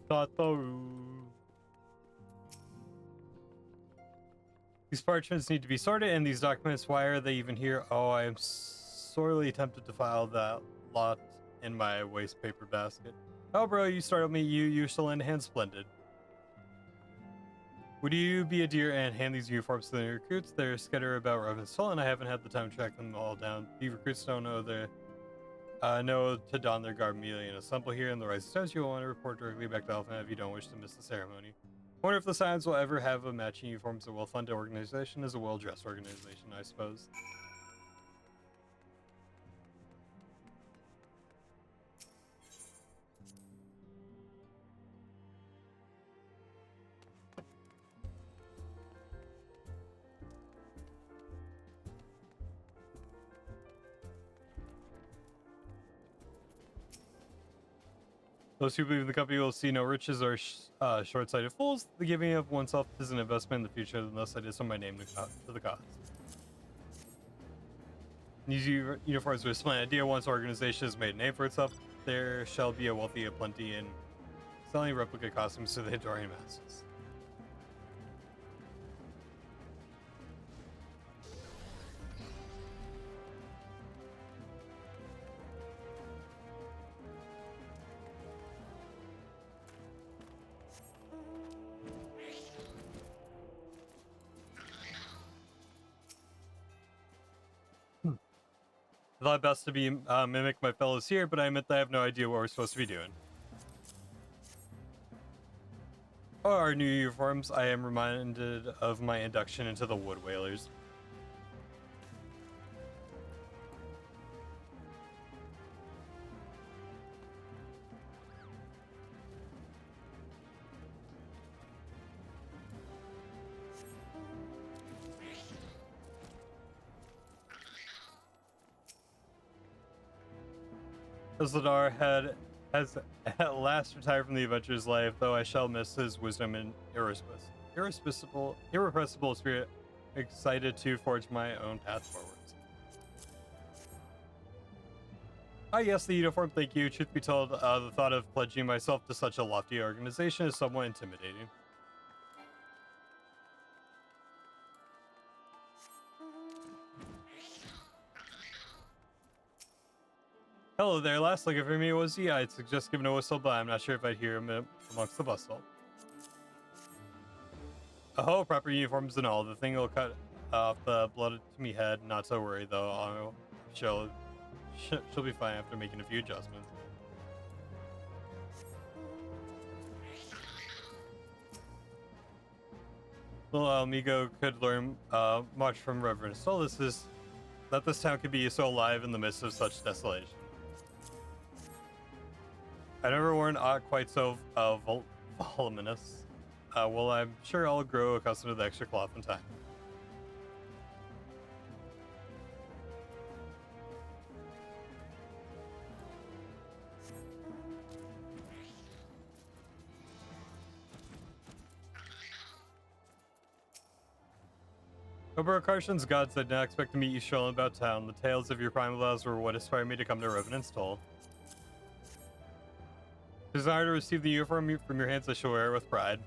Tataru. These parchments need to be sorted, and these documents, why are they even here? Oh, I am sorely tempted to file that lot in my waste paper basket. Oh, bro, you startled me. You still in hand splendid. Would you be a dear and hand these uniforms to the new recruits? They're scattered about Revenant's Toll, and I haven't had the time to track them all down. The recruits don't know know to don their garb immediately and assemble here in the Rising Stars. You'll want to report directly back to Alpha if you don't wish to miss the ceremony. I wonder if the Scions will ever have a matching uniforms. A well-funded organization is a well-dressed organization, I suppose. Those who believe in the company will see no riches or short-sighted fools. The giving of oneself is an investment in the future, unless I did some of my name to the cause. These uniforms are a splendid idea. Once organization has made a name for itself, there shall be a wealthy aplenty in selling replica costumes to the adoring masses. I thought best to be mimic my fellows here, but I admit that I have no idea what we're supposed to be doing. Oh, our new uniforms, I am reminded of my induction into the Wood Whalers. Isladar has at last retired from the adventurer's life, though I shall miss his wisdom and irrepressible spirit, excited to forge my own path forwards. Ah, yes, the uniform, thank you. Truth be told, the thought of pledging myself to such a lofty organization is somewhat intimidating. Hello there, last looking for me was he. I'd suggest giving a whistle, but I'm not sure if I'd hear him amongst the bustle. Oh, proper uniforms and all. The thing will cut off the blood to me head. Not so worried though. She'll be fine after making a few adjustments. Little amigo could learn much from Reverend Soul. That this town could be so alive in the midst of such desolation. I never worn aught quite so voluminous. Well, I'm sure I'll grow accustomed to the extra cloth in time. Cobra Carson's gods did not expect to meet you strolling about town. The tales of your primal vows were what inspired me to come to Revenant's Toll. Desire to receive the uniform from your hands, I shall wear it with pride.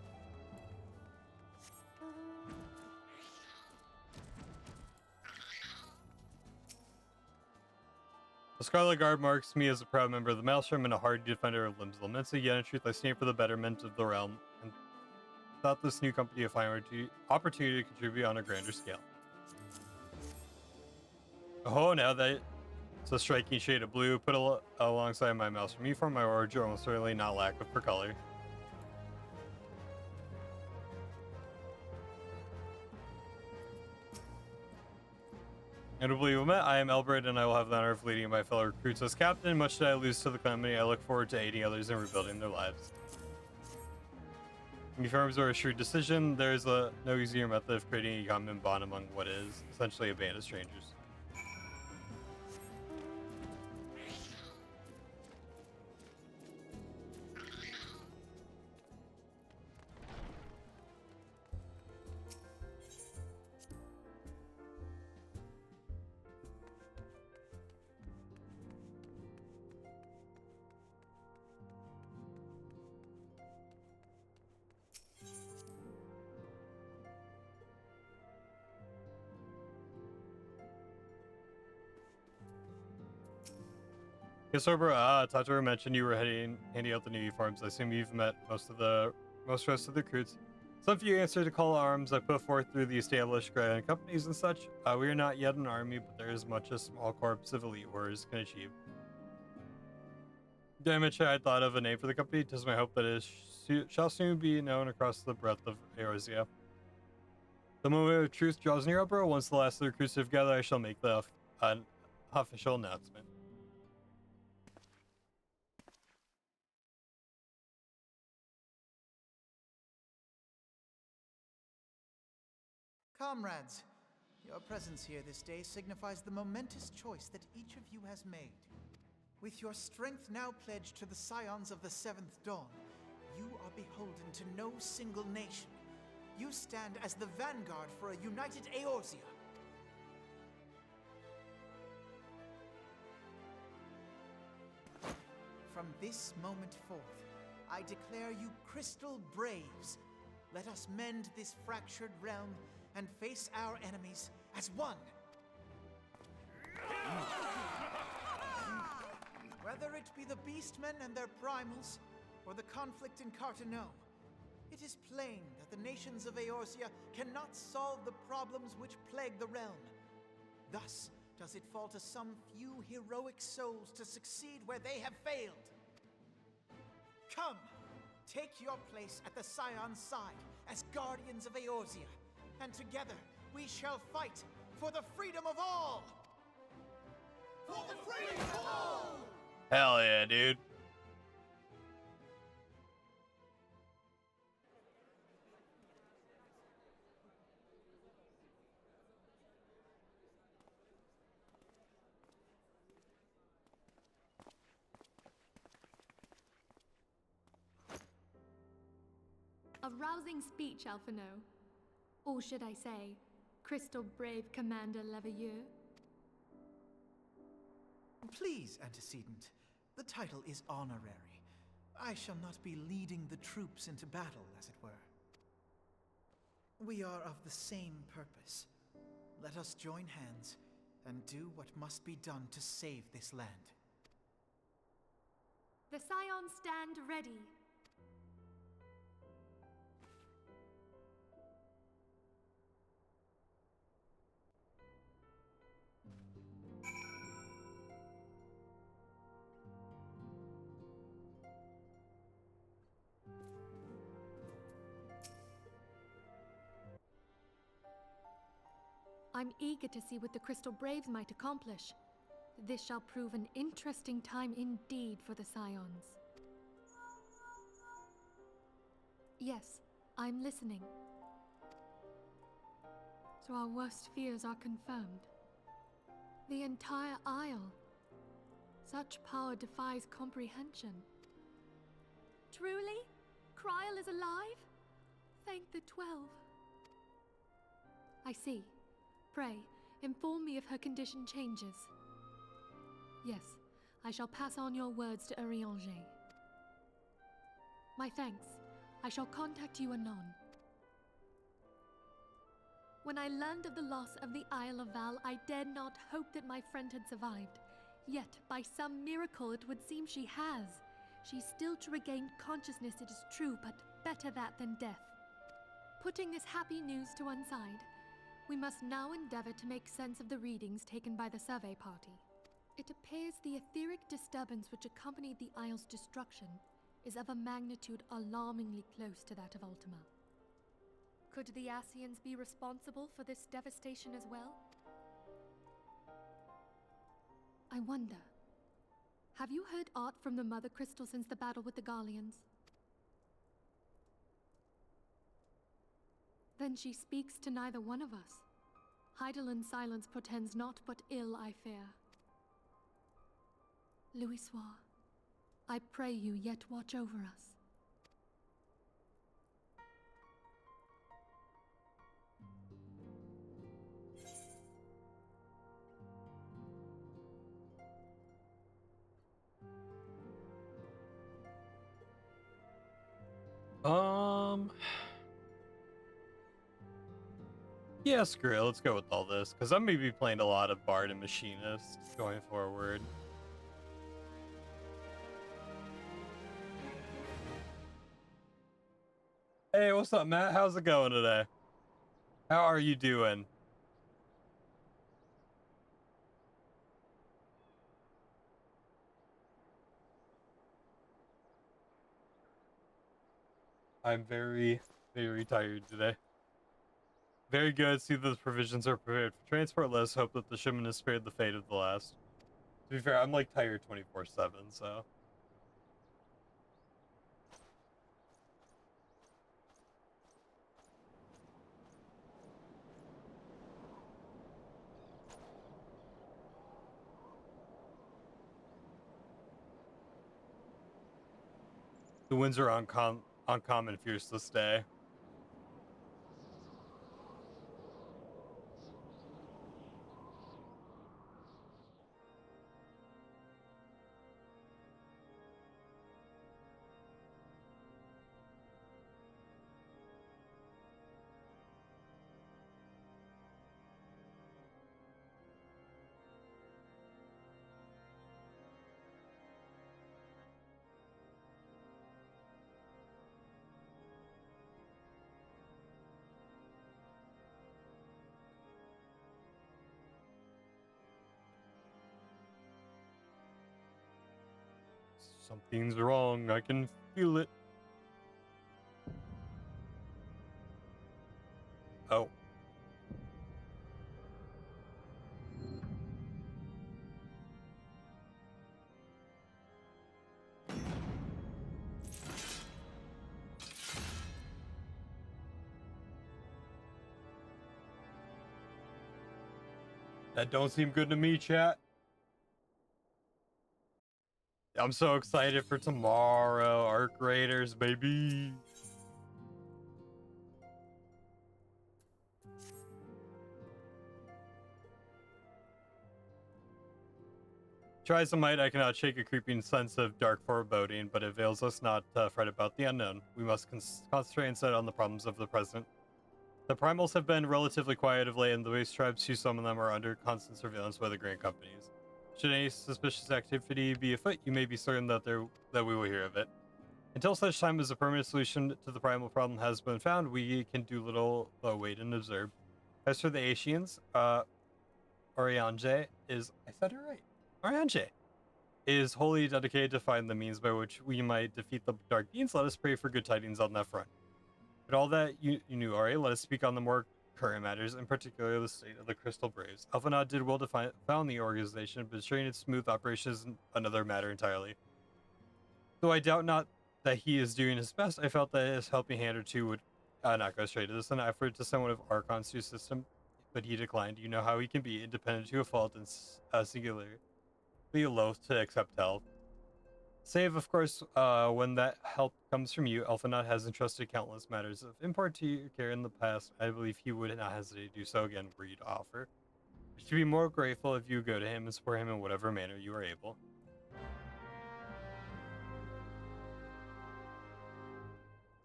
The Scarlet Guard marks me as a proud member of the Maelstrom and a hardy defender of limbs Lamensa, yet in truth I stand for the betterment of the realm, and thought this new company a fine opportunity to contribute on a grander scale. Oh, now that it's a striking shade of blue, put alongside my Maelstrom uniform, my wardrobe will certainly not lack for color. And to believe met, I am Elbert, and I will have the honor of leading my fellow recruits as captain. Much that I lose to the company, I look forward to aiding others in rebuilding their lives. Uniforms are a shrewd decision. There is no easier method of creating a common bond among what is essentially a band of strangers. Yes, Sober, Tataru mentioned you were handing out the new uniforms. I assume you've met most rest of the recruits. Some few answer to call arms I put forth through the established grand companies and such. We are not yet an army, but there is much a small corps of elite warriors can achieve. Did I mention I had thought of a name for the company? It is my hope that it shall soon be known across the breadth of Eorzea. The moment of truth draws near, bro. Once the last of the recruits have gathered, I shall make the official announcement. Comrades, your presence here this day signifies the momentous choice that each of you has made. With your strength now pledged to the scions of the Seventh Dawn, you are beholden to no single nation. You stand as the vanguard for a united Eorzea. From this moment forth, I declare you Crystal Braves. Let us mend this fractured realm and face our enemies as one. Whether it be the Beastmen and their primals, or the conflict in Carteneau, it is plain that the nations of Eorzea cannot solve the problems which plague the realm. Thus does it fall to some few heroic souls to succeed where they have failed. Come, take your place at the Scion's side as guardians of Eorzea, and together we shall fight for the freedom of all! For the freedom of all! Hell yeah, dude. A rousing speech, Alphino. Or should I say, Crystal Brave Commander Leveilleur? Please, Antecedent. The title is honorary. I shall not be leading the troops into battle, as it were. We are of the same purpose. Let us join hands and do what must be done to save this land. The Scions stand ready. I'm eager to see what the Crystal Braves might accomplish. This shall prove an interesting time indeed for the Scions. Yes, I'm listening. So our worst fears are confirmed. The entire Isle. Such power defies comprehension. Truly? Kryl is alive? Thank the 12. I see. Pray, inform me if her condition changes. Yes, I shall pass on your words to Urianger. My thanks. I shall contact you anon. When I learned of the loss of the Isle of Val, I dared not hope that my friend had survived. Yet, by some miracle, it would seem she has. She's still to regain consciousness, it is true, but better that than death. Putting this happy news to one side, we must now endeavor to make sense of the readings taken by the survey party. It appears the etheric disturbance which accompanied the Isle's destruction is of a magnitude alarmingly close to that of Ultima. Could the Ascians be responsible for this devastation as well? I wonder, have you heard aught from the Mother Crystal since the battle with the Garleans? Then she speaks to neither one of us. Heidelin silence portends naught but ill, I fear. Louisoix, I pray you yet watch over us. Yeah, screw it. Let's go with all this, because I'm going to be playing a lot of Bard and Machinist going forward. Hey, what's up, Matt? How's it going today? How are you doing? I'm very, very tired today. Very good. See that the provisions are prepared for transport. Let's hope that the shipment is spared the fate of the last. To be fair, I'm like tired 24/7, so. The winds are uncommon fierce this day. Something's wrong. I can feel it. Oh. That don't seem good to me, chat. I'm so excited for tomorrow. Arc Raiders, baby. Try some might, I cannot shake a creeping sense of dark foreboding, but it avails us not to fret about the unknown. We must concentrate instead on the problems of the present. The primals have been relatively quiet of late, and the waste tribes who summon them are under constant surveillance by the grand companies. Should any suspicious activity be afoot, you may be certain that we will hear of it. Until such time as a permanent solution to the primal problem has been found, we can do little but wait and observe. As for the Asians, Oriange is, I said it right, Oriange is wholly dedicated to find the means by which we might defeat the Dark Beings. Let us pray for good tidings on that front. But all that you knew, Ari, let us speak on the more current matters, in particular the state of the Crystal Braves. Alphanod did well to found the organization, but ensuring its smooth operation is another matter entirely. Though I doubt not that he is doing his best, I felt that his helping hand or two would not go straight to this. And I offered to send one of Archon's to system, but he declined. You know how he can be, independent to a fault and singularly loath to accept help. Save, of course, when that help comes from you. Alphanut has entrusted countless matters of import to your care in the past. I believe he would not hesitate to do so again were you to offer. I should be more grateful if you go to him and support him in whatever manner you are able.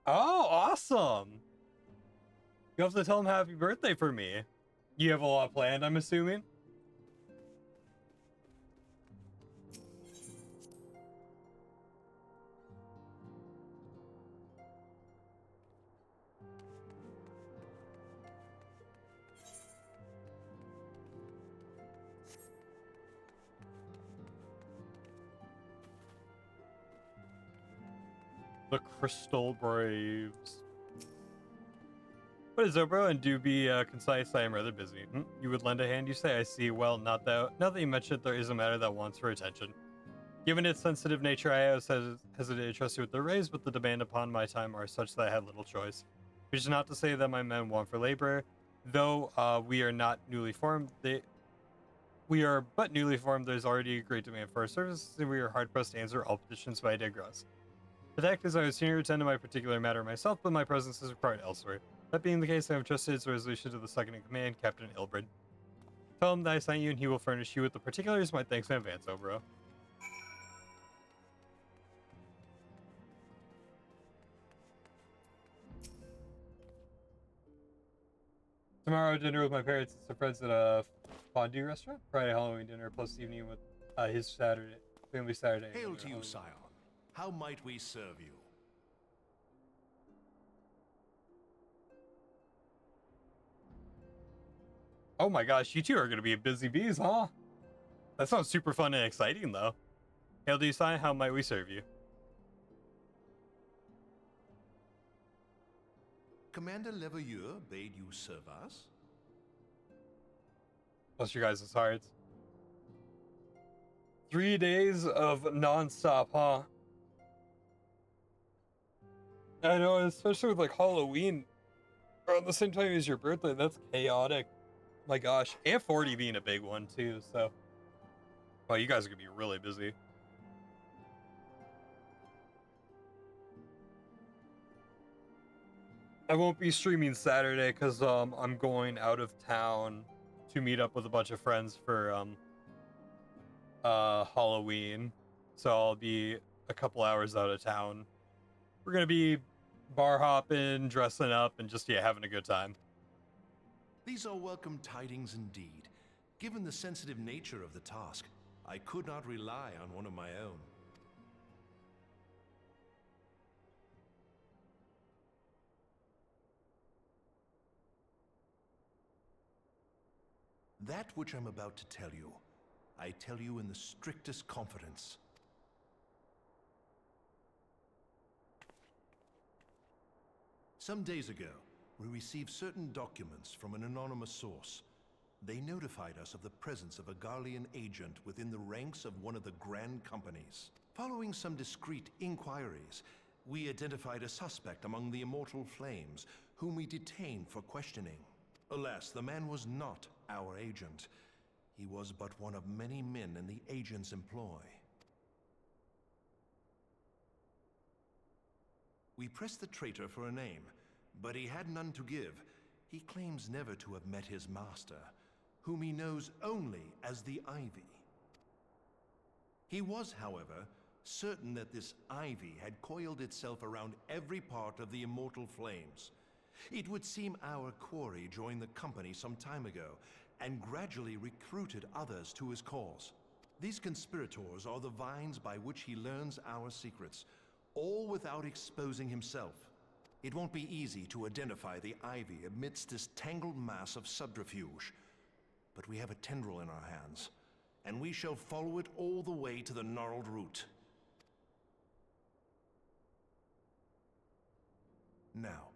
Oh, awesome! You have to tell him happy birthday for me. You have a lot planned, I'm assuming? The Crystal Braves. What is up, bro? And do be concise. I am rather busy. You would lend a hand, you say? I see. Well, not that. Now that you mention it, there is a matter that wants her attention. Given its sensitive nature, I always hesitate to trust you with the raise, but the demand upon my time are such that I had little choice. Which is not to say that my men want for labor, though we are not newly formed. We are but newly formed. There's already a great demand for our services, and we are hard pressed to answer all petitions, but I digress. The fact is, I was here to attend to my particular matter myself, but my presence is required elsewhere. That being the case, I have trusted his resolution to the second in command, Captain Ilbrid. Tell him that I sent you, and he will furnish you with the particulars. My thanks in advance, bro. Tomorrow, dinner with my parents and some friends at a fondue restaurant. Friday, Halloween dinner, plus evening with his family Saturday. Hail to you, Scion. How might we serve you? Oh my gosh, you two are gonna be busy bees, huh? That sounds super fun and exciting, though. Hail to you, Sai. How might we serve you? Commander Leveilleur bade you serve us? Bless your guys' hearts. 3 days of non-stop, huh? I know, especially with like Halloween around the same time as your birthday. That's chaotic. My gosh, and 40 being a big one too. So, well, you guys are gonna be really busy. I won't be streaming Saturday because I'm going out of town to meet up with a bunch of friends for Halloween. So I'll be a couple hours out of town. We're gonna be bar hopping, dressing up, and just having a good time. These are welcome tidings indeed. Given the sensitive nature of the task, I could not rely on one of my own. That which I'm about to tell you, I tell you in the strictest confidence. Some days ago, we received certain documents from an anonymous source. They notified us of the presence of a Garlean agent within the ranks of one of the Grand Companies. Following some discreet inquiries, we identified a suspect among the Immortal Flames, whom we detained for questioning. Alas, the man was not our agent. He was but one of many men in the agent's employ. We pressed the traitor for a name, but he had none to give. He claims never to have met his master, whom he knows only as the Ivy. He was, however, certain that this Ivy had coiled itself around every part of the Immortal Flames. It would seem our quarry joined the company some time ago, and gradually recruited others to his cause. These conspirators are the vines by which he learns our secrets, all without exposing himself. It won't be easy to identify the Ivy amidst this tangled mass of subterfuge, but we have a tendril in our hands, and we shall follow it all the way to the gnarled root. Now,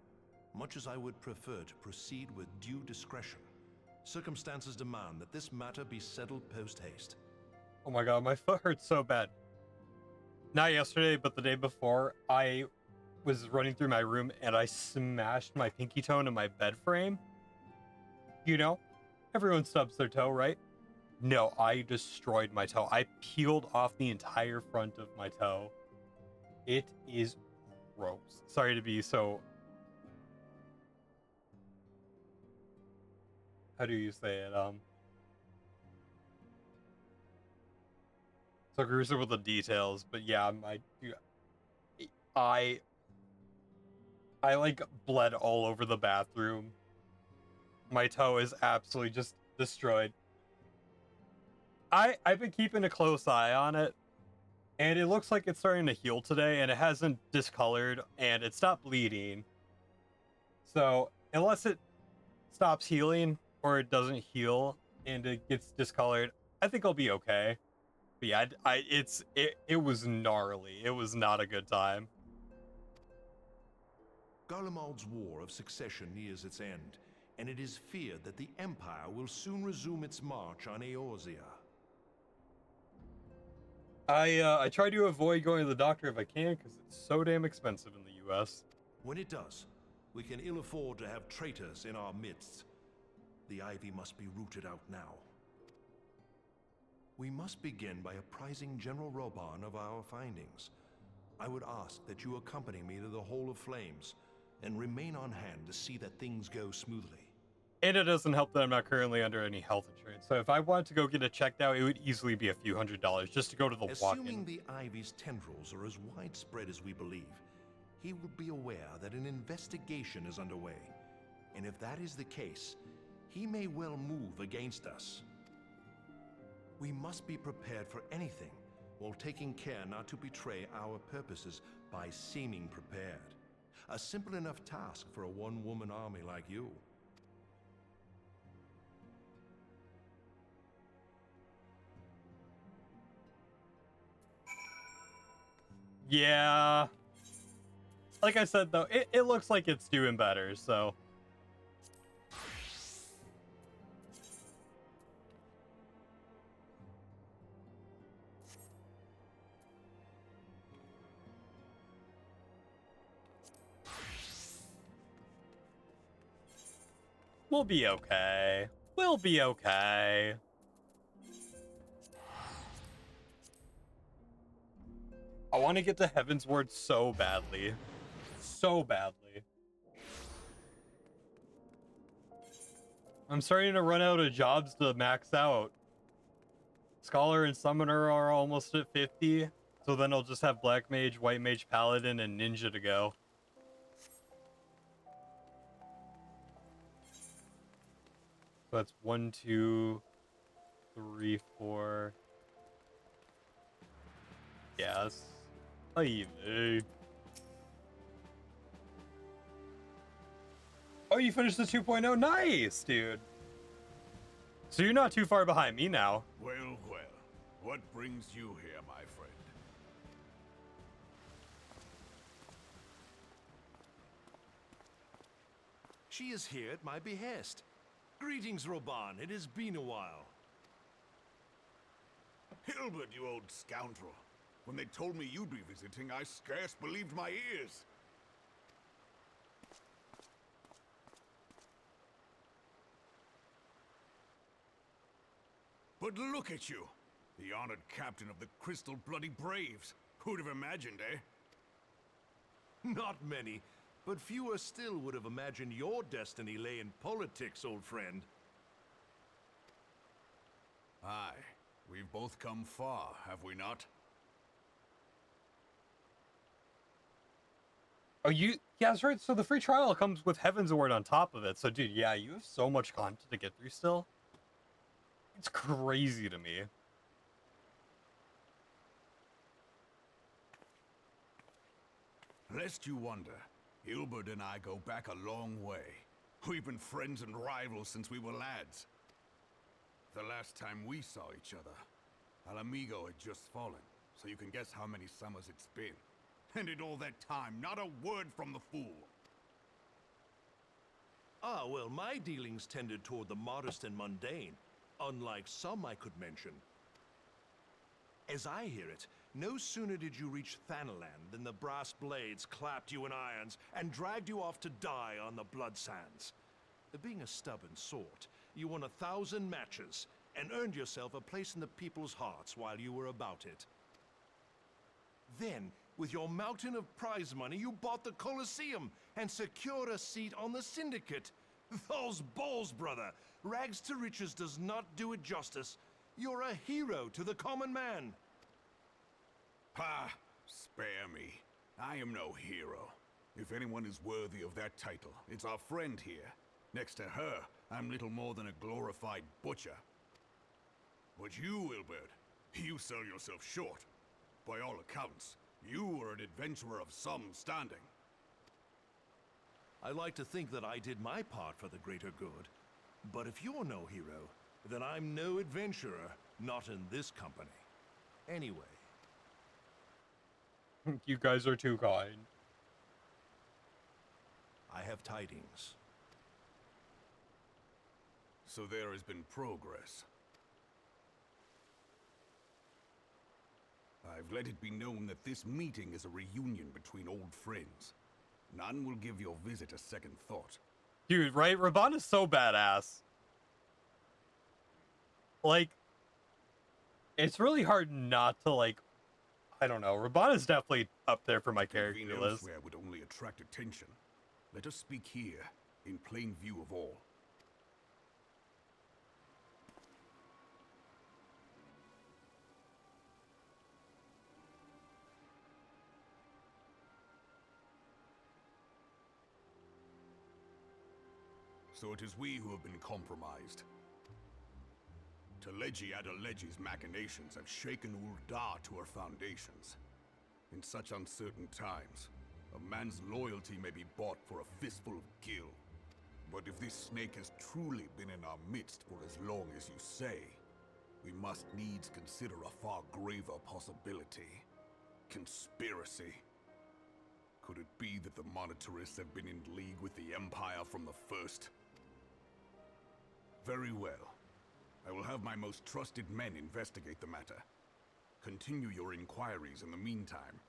much as I would prefer to proceed with due discretion, circumstances demand that this matter be settled post-haste. Oh my god, my foot hurts so bad. Not yesterday, but the day before, I was running through my room and I smashed my pinky toe into my bed frame. You know, everyone stubs their toe, right? No, I destroyed my toe. I peeled off the entire front of my toe. It is gross. Sorry to be so... How do you say it? So gruesome with the details, but yeah, I like bled all over the bathroom. My toe is absolutely just destroyed. I've been keeping a close eye on it, and it looks like it's starting to heal today, and it hasn't discolored, and it stopped bleeding. So unless it stops healing or it doesn't heal and it gets discolored, I think I'll be okay. But yeah, it was gnarly. It was not a good time. Garlemald's War of Succession nears its end, and it is feared that the Empire will soon resume its march on Eorzea. I try to avoid going to the doctor if I can because it's so damn expensive in the U.S. When it does, we can ill afford to have traitors in our midst. The Ivy must be rooted out now. We must begin by apprising General Reborn of our findings. I would ask that you accompany me to the Hall of Flames and remain on hand to see that things go smoothly. And it doesn't help that I'm not currently under any health insurance. So if I wanted to go get it checked out, it would easily be a few $100s just to go to the walk-in. Assuming the Ivy's tendrils are as widespread as we believe, he will be aware that an investigation is underway. And if that is the case, he may well move against us. We must be prepared for anything, while taking care not to betray our purposes by seeming prepared. A simple enough task for a one-woman army like you. Yeah. Like I said, though, it looks like it's doing better, so. We'll be okay. We'll be okay. I want to get to Heaven's Word so badly. So badly. I'm starting to run out of jobs to max out. Scholar and Summoner are almost at 50. So then I'll just have Black Mage, White Mage, Paladin, and Ninja to go. So that's 1, 2, 3, 4. Yes. XIV. Oh, you finished the 2.0? Nice, dude. So you're not too far behind me now. Well, well. What brings you here, my friend? She is here at my behest. Greetings, Reborn. It has been a while. Hilbert, you old scoundrel. When they told me you'd be visiting, I scarce believed my ears. But look at you! The honored captain of the Crystal Bloody Braves. Who'd have imagined, eh? Not many, but fewer still would have imagined your destiny lay in politics, old friend. Aye, we've both come far, have we not? Oh, yeah, that's right. So the free trial comes with Heaven's Word on top of it. So, dude, yeah, you have so much content to get through still. It's crazy to me. Lest you wonder, Hilbert and I go back a long way. We've been friends and rivals since we were lads. The last time we saw each other, Alamigo had just fallen, so you can guess how many summers it's been. And in all that time, not a word from the fool. Ah, well, my dealings tended toward the modest and mundane, unlike some I could mention. As I hear it, no sooner did you reach Thanalan than the brass blades clapped you in irons and dragged you off to die on the blood sands. Being a stubborn sort, you won 1,000 matches and earned yourself a place in the people's hearts while you were about it. Then, with your mountain of prize money, you bought the Colosseum and secured a seat on the Syndicate. Those balls, brother! Rags to riches does not do it justice. You're a hero to the common man. Pah! Spare me. I am no hero. If anyone is worthy of that title, it's our friend here. Next to her, I'm little more than a glorified butcher. But you, Wilbert, you sell yourself short. By all accounts, you are an adventurer of some standing. I like to think that I did my part for the greater good. But if you're no hero, then I'm no adventurer, not in this company. Anyway. You guys are too kind. I have tidings. So there has been progress. I've let it be known that this meeting is a reunion between old friends. None will give your visit a second thought. Dude, right? Reborn is so badass. Like, it's really hard not to, like, I don't know. Reborn is definitely up there for my character Being list. elsewhere would only attract attention. Let us speak here, in plain view of all. So it is we who have been compromised. Teleji Adeleji's machinations have shaken Ul'dah to her foundations. In such uncertain times, a man's loyalty may be bought for a fistful of gil. But if this snake has truly been in our midst for as long as you say, we must needs consider a far graver possibility. Conspiracy. Could it be that the Monitarists have been in league with the Empire from the first? Very well. I will have my most trusted men investigate the matter. Continue your inquiries in the meantime.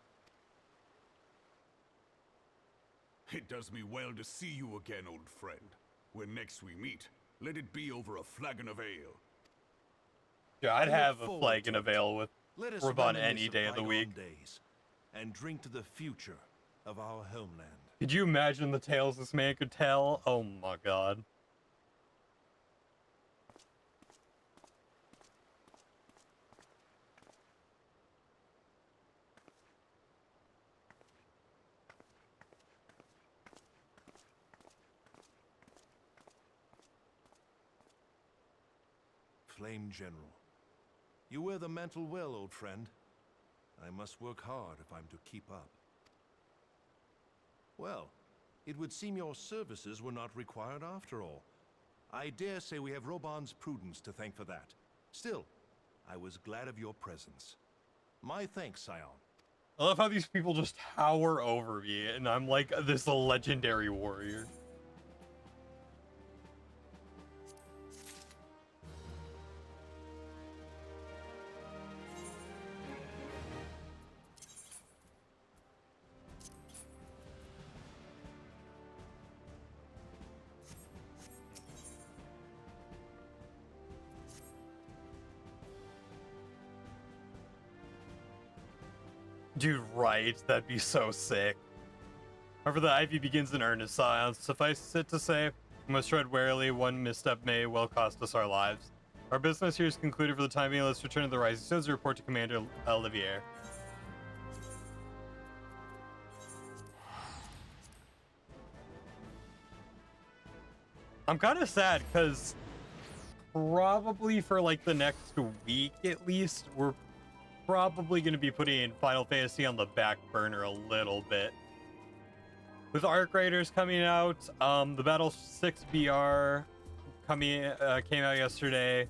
It does me well to see you again, old friend. When next we meet, let it be over a flagon of ale. Yeah, I'd I have look a forward flagon to of it. ale with Let us Reborn reminisce any of day of the bygone week. days and drink to the future of our homeland. Could you imagine the tales this man could tell? Oh my god. Flame General, you wear the mantle well, old friend. I must work hard if I'm to keep up. Well, it would seem your services were not required after all. I dare say we have Roban's prudence to thank for that. Still, I was glad of your presence. My thanks, Scion. I love how these people just tower over me, and I'm like this legendary warrior. Dude, right? That'd be so sick. However, the ivy begins in earnest, Scion. Suffice it to say, we must tread warily. One misstep may well cost us our lives. Our business here is concluded for the time being. Let's return to the Rising Stones and report to Commander Olivier. I'm kind of sad because probably for like the next week at least, we're probably going to be putting Final Fantasy on the back burner a little bit. With Arc Raiders coming out, the Battle 6 BR came out yesterday,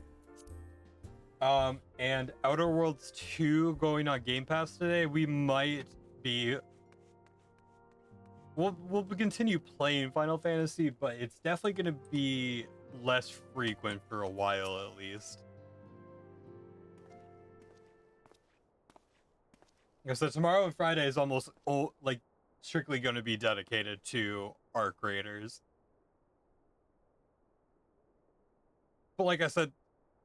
and Outer Worlds 2 going on Game Pass today, we might be... We'll continue playing Final Fantasy, but it's definitely going to be less frequent for a while at least. So tomorrow and Friday is almost like strictly going to be dedicated to Arc Raiders. But like I said,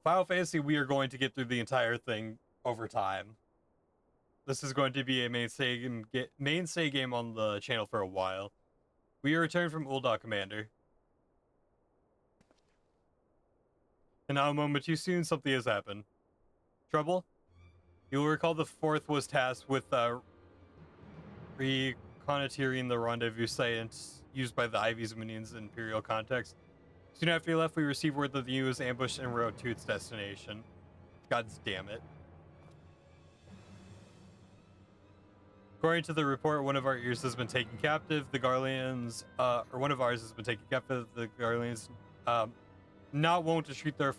Final Fantasy, we are going to get through the entire thing over time. This is going to be a mainstay game on the channel for a while. We returned from Ul'dah, Commander. And now a moment too soon, something has happened. Trouble? You will recall the 4th was tasked with reconnoitering the rendezvous site used by the Ivy's minions in Imperial context. Soon after you left, we received word that the unit was ambushed en route to its destination. God damn it. According to the report, one of our ears has been taken captive. The Garleans, or one of ours has been taken captive. The Garleans, not wont to treat their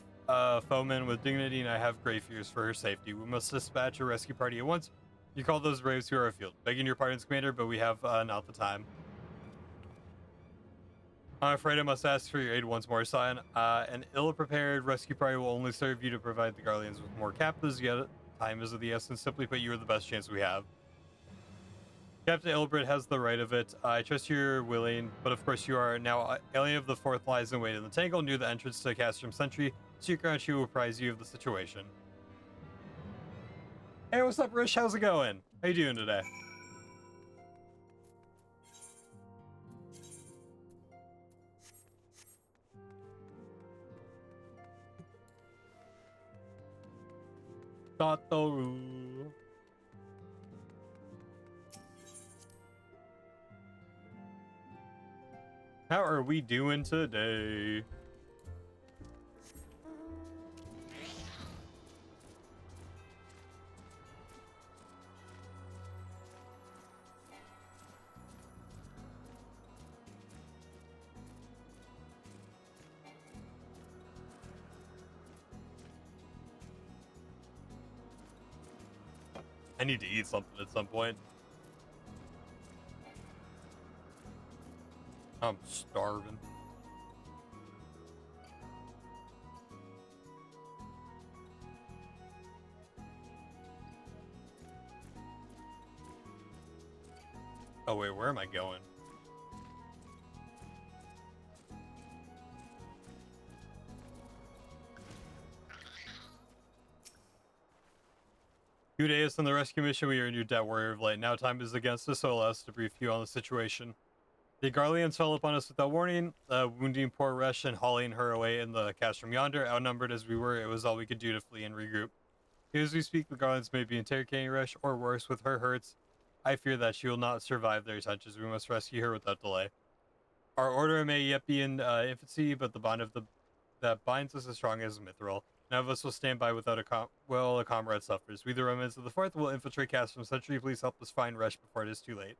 foemen with dignity, and I have great fears for her safety. We must dispatch a rescue party at once. You call those braves to our field. Begging your pardons, Commander, but we have not the time. I'm afraid I must ask for your aid once more, Scion. An ill-prepared rescue party will only serve you to provide the Garleans with more captives, yet time is of the essence. Simply put, you are the best chance we have. Captain Ilbert has the right of it. I trust you're willing, but of course you are. Now, alien of the 4th lies in wait in the tangle near the entrance to Castrum Sentry. Secret she will apprise you of the situation. Hey, what's up, Rish? How's it going? How you doing today? Tatoru. How are we doing today? I need to eat something at some point. I'm starving. Oh wait, where am I going? 2 days from the rescue mission, we earned your debt, Warrior of Light. Now time is against us, so allow us to brief you on the situation. The Garleans fell upon us without warning, wounding poor Resh and hauling her away in the castrum yonder. Outnumbered as we were, it was all we could do to flee and regroup. Here as we speak, the Garleans may be interrogating Resh, or worse, with her hurts. I fear that she will not survive their touches. We must rescue her without delay. Our order may yet be in infancy, but the bond that binds us as strong as a mithril. None of us will stand by without a comrade suffers. We, the remnants of the Fourth, will infiltrate Castrum Century. Please help us find Resh before it is too late.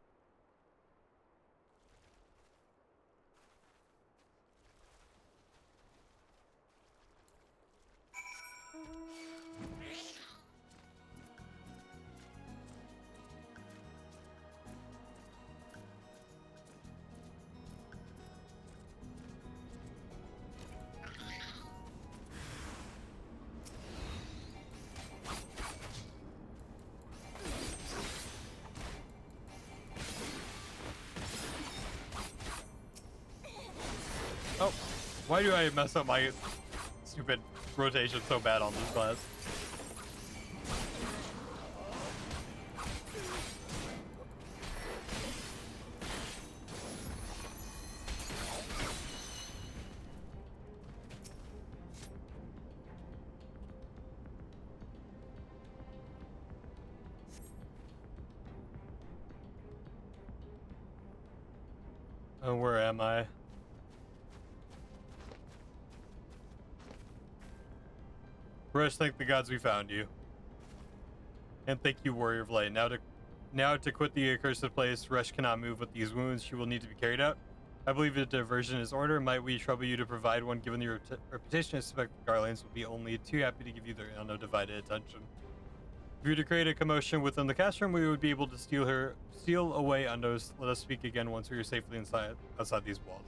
Oh, why do I mess up my stupid rotation so bad on this class? Oh, where am I? Resh, thank the gods we found you. And thank you, Warrior of Light. Now to quit the accursed place. Resh cannot move with these wounds. She will need to be carried out. I believe a diversion is order. Might we trouble you to provide one, given your reputation? I suspect the Garlands will be only too happy to give you their undivided attention. If you were to create a commotion within the castrum, we would be able to steal away unnoticed. Let us speak again once we are safely outside these walls.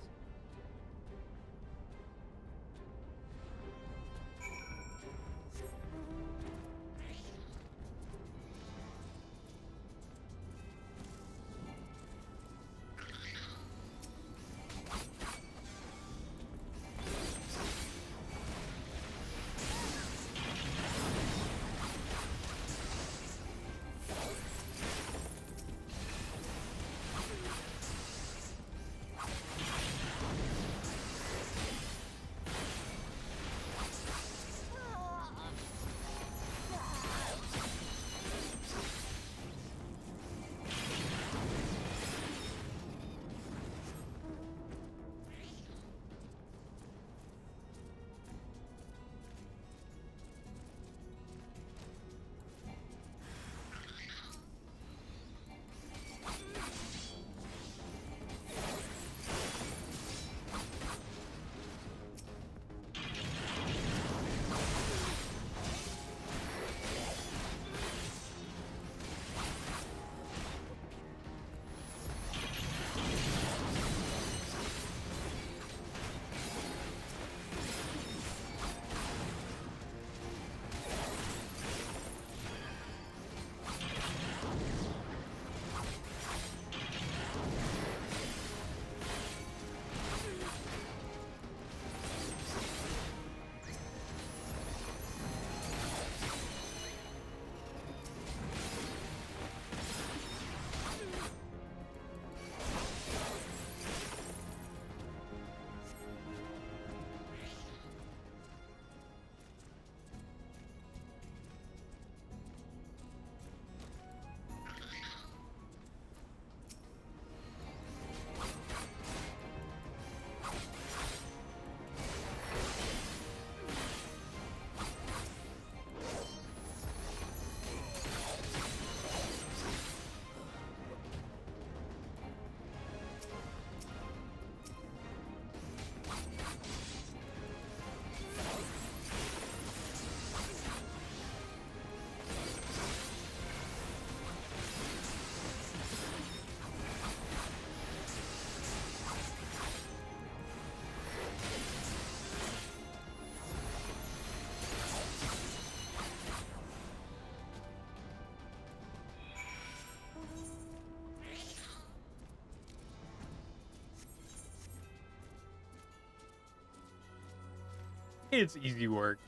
It's easy work.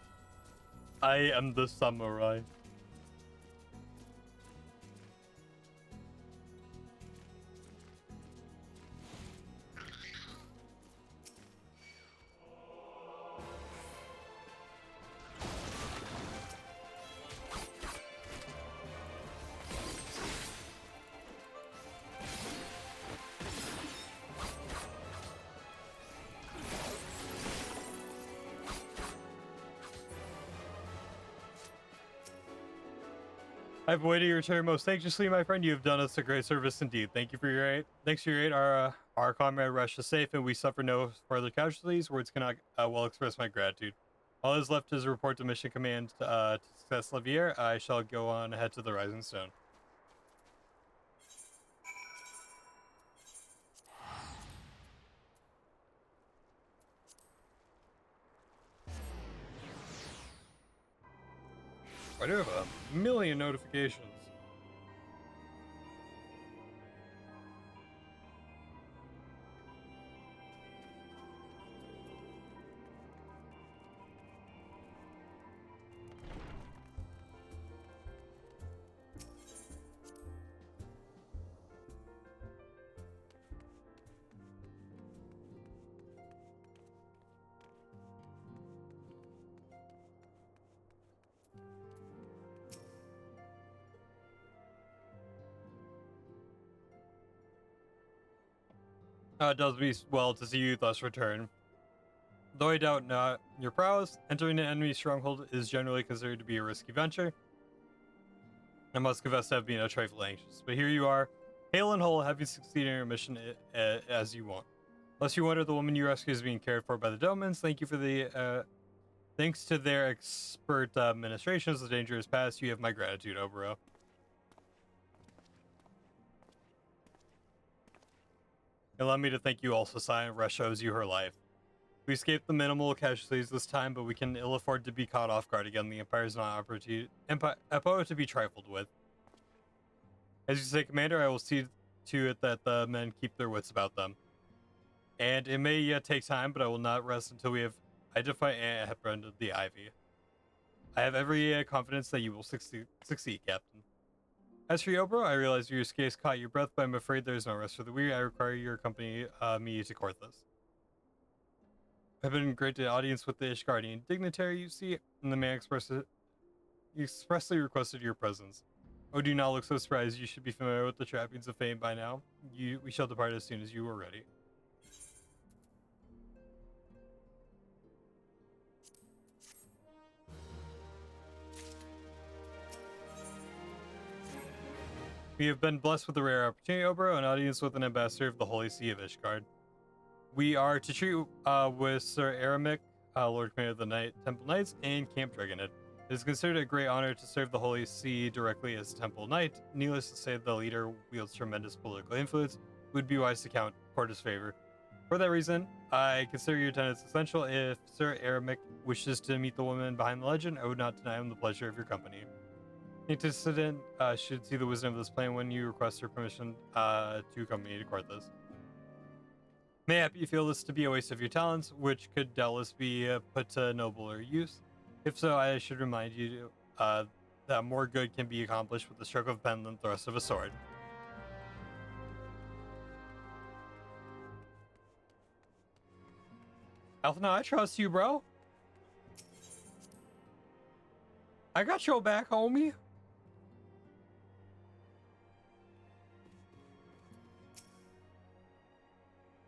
I am the samurai. I've waited your return most anxiously, my friend. You have done us a great service indeed. Thank you for your aid. Thanks for your aid. Our comrade Rush is safe, and we suffer no further casualties. Words cannot well express my gratitude. All that is left is a report to Mission Command to Success Levier. I shall go on ahead to the Rising Stone. I do have a million notifications. It does me well to see you thus return. Though I doubt not your prowess, entering an enemy stronghold is generally considered to be a risky venture. I must confess to have been a trifle anxious, but here you are, hale and whole, having succeeded in your mission as you want. Unless you wonder, the woman you rescued is being cared for by the Domans. Thank you for the thanks to their expert administrations, the danger is past. You have my gratitude, Obro. Allow me to thank you also, Silent. Rush owes you her life. We escaped the minimal casualties this time, but we can ill afford to be caught off guard again. The Empire is not opportunity to be trifled with. As you say, Commander, I will see to it that the men keep their wits about them. And it may yet take time, but I will not rest until we have identified and apprehended the Ivy. I have every confidence that you will succeed, Captain. As for Yobro, I realize your escapes caught your breath, but I'm afraid there is no rest for the weary. I require your company, me to court this. I've been in great audience with the Ishgardian dignitary, you see, and the man expressly requested your presence. Oh, do not look so surprised. You should be familiar with the trappings of fame by now. We shall depart as soon as you are ready. We have been blessed with a rare opportunity, Obro, an audience with an ambassador of the Holy See of Ishgard. We are to treat with Sir Aramic, Lord Commander of the Temple Knights, and Camp Dragonhead. It is considered a great honor to serve the Holy See directly as Temple Knight. Needless to say, the leader wields tremendous political influence. It would be wise to court his favor. For that reason, I consider your attendance essential. If Sir Aramic wishes to meet the woman behind the legend, I would not deny him the pleasure of your company. The antecedent should see the wisdom of this plan when you request her permission to accompany to court this. Mayhap you feel this to be a waste of your talents, which could doubtless be put to nobler use. If so, I should remind you that more good can be accomplished with the stroke of a pen than the thrust of a sword. Alpha, I trust you, bro. I got your back, homie.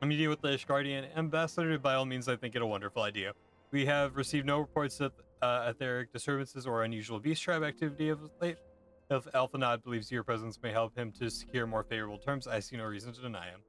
I'm meeting with the Ishgardian ambassador. By all means, I think it a wonderful idea. We have received no reports of etheric disturbances or unusual beast tribe activity of late. If Alphanod believes your presence may help him to secure more favorable terms, I see no reason to deny him.